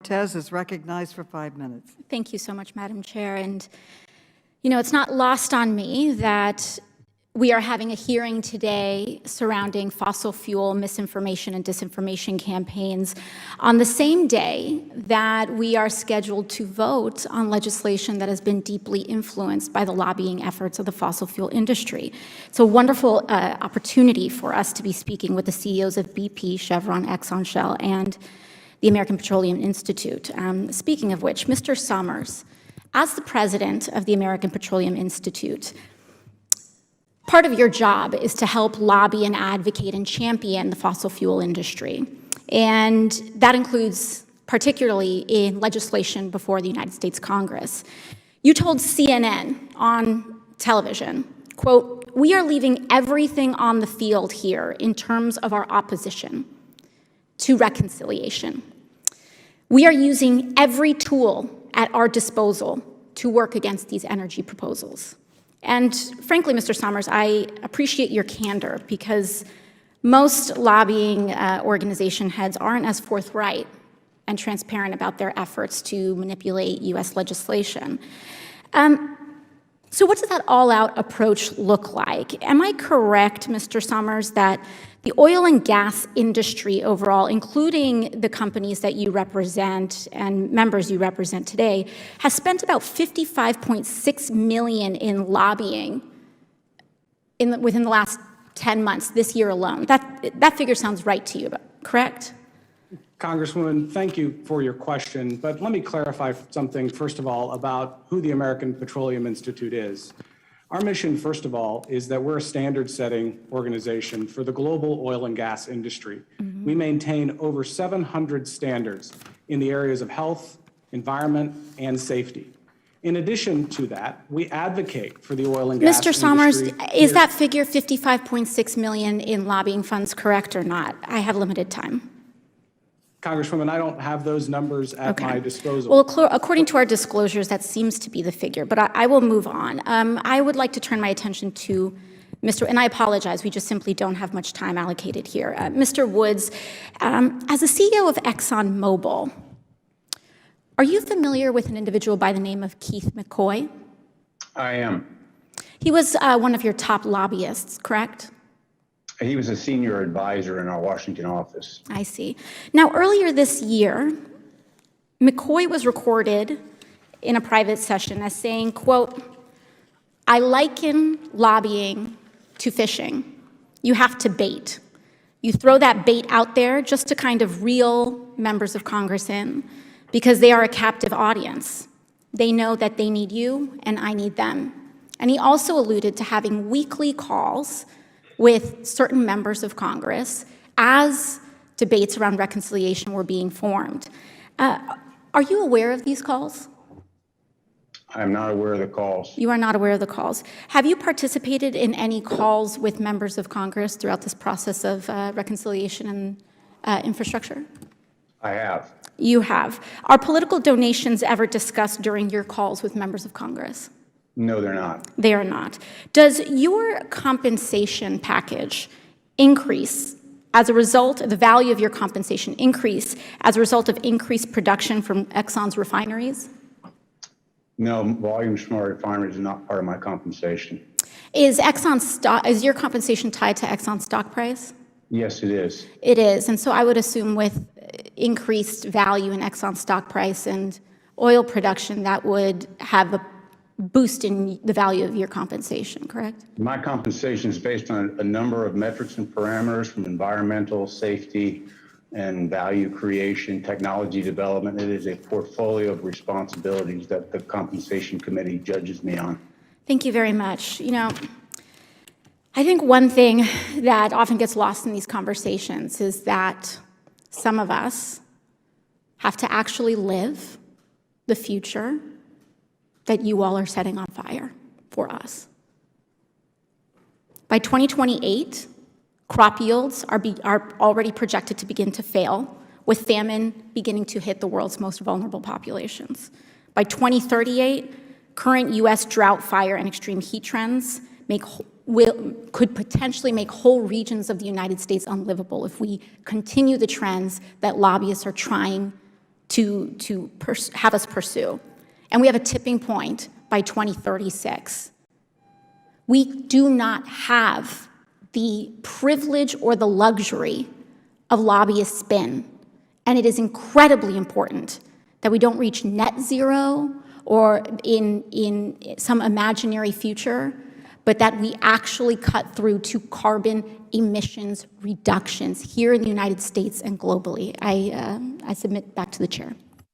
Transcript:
Cortez is recognized for 5 minutes. Thank you so much, Madam Chair. And, you know, it's not lost on me that we are having a hearing today surrounding fossil fuel misinformation and disinformation campaigns on the same day that we are scheduled to vote on legislation that has been deeply influenced by the lobbying efforts of the fossil fuel industry. It's a wonderful opportunity for us to be speaking with the CEOs of BP, Chevron, Exxon, Shell, and the American Petroleum Institute. Speaking of which, Mr. Summers, as the president of the American Petroleum Institute, part of your job is to help lobby and advocate and champion the fossil fuel industry. And that includes particularly in legislation before the United States Congress. You told CNN on television, quote, "We are leaving everything on the field here in terms of our opposition to reconciliation. We are using every tool at our disposal to work against these energy proposals." And frankly, Mr. Summers, I appreciate your candor because most lobbying organization heads aren't as forthright and transparent about their efforts to manipulate U.S. legislation. So what does that all-out approach look like? Am I correct, Mr. Summers, that the oil and gas industry overall, including the companies that you represent and members you represent today, has spent about $55.6 million in lobbying within the last 10 months, this year alone? That figure sounds right to you, correct? Congresswoman, thank you for your question, but let me clarify something, first of all, about who the American Petroleum Institute is. Our mission, first of all, is that we're a standard-setting organization for the global oil and gas industry. Mm-hmm. We maintain over 700 standards in the areas of health, environment, and safety. In addition to that, we advocate for the oil and gas industry. Mr. Summers, is that figure $55.6 million in lobbying funds correct or not? I have limited time. Congresswoman, I don't have those numbers at my disposal. Well, according to our disclosures, that seems to be the figure, but I will move on. I would like to turn my attention to Mr. And I apologize, we just simply don't have much time allocated here. Mr. Woods, as the CEO of ExxonMobil, are you familiar with an individual by the name of Keith McCoy? I am. He was one of your top lobbyists, correct? He was a senior advisor in our Washington office. I see. Now, earlier this year, McCoy was recorded in a private session as saying, quote, "I liken lobbying to fishing. You have to bait. You throw that bait out there just to kind of reel members of Congress in because they are a captive audience. They know that they need you and I need them." And he also alluded to having weekly calls with certain members of Congress as debates around reconciliation were being formed. Are you aware of these calls? I'm not aware of the calls. You are not aware of the calls. Have you participated in any calls with members of Congress throughout this process of reconciliation and infrastructure? I have. You have. Are political donations ever discussed during your calls with members of Congress? No, they're not. They are not. Does your compensation package increase as a result, the value of your compensation increase as a result of increased production from Exxon's refineries? No, volumes from our refineries are not part of my compensation. Is your compensation tied to Exxon's stock price? Yes, it is. It is. And so I would assume with increased value in Exxon's stock price and oil production, that would have a boost in the value of your compensation, correct? My compensation is based on a number of metrics and parameters from environmental, safety, and value creation, technology development. It is a portfolio of responsibilities that the compensation committee judges me on. Thank you very much. You know, I think one thing that often gets lost in these conversations is that some of us have to actually live the future that you all are setting on fire for us. By 2028, crop yields are already projected to begin to fail, with famine beginning to hit the world's most vulnerable populations. By 2038, current U.S. drought, fire, and extreme heat trends could potentially make whole regions of the United States unlivable if we continue the trends that lobbyists are trying have us pursue. And we have a tipping point by 2036. We do not have the privilege or the luxury of lobbyist spin. And it is incredibly important that we don't reach net zero or in some imaginary future, but that we actually cut through to carbon emissions reductions here in the United States and globally. I submit back to the chair.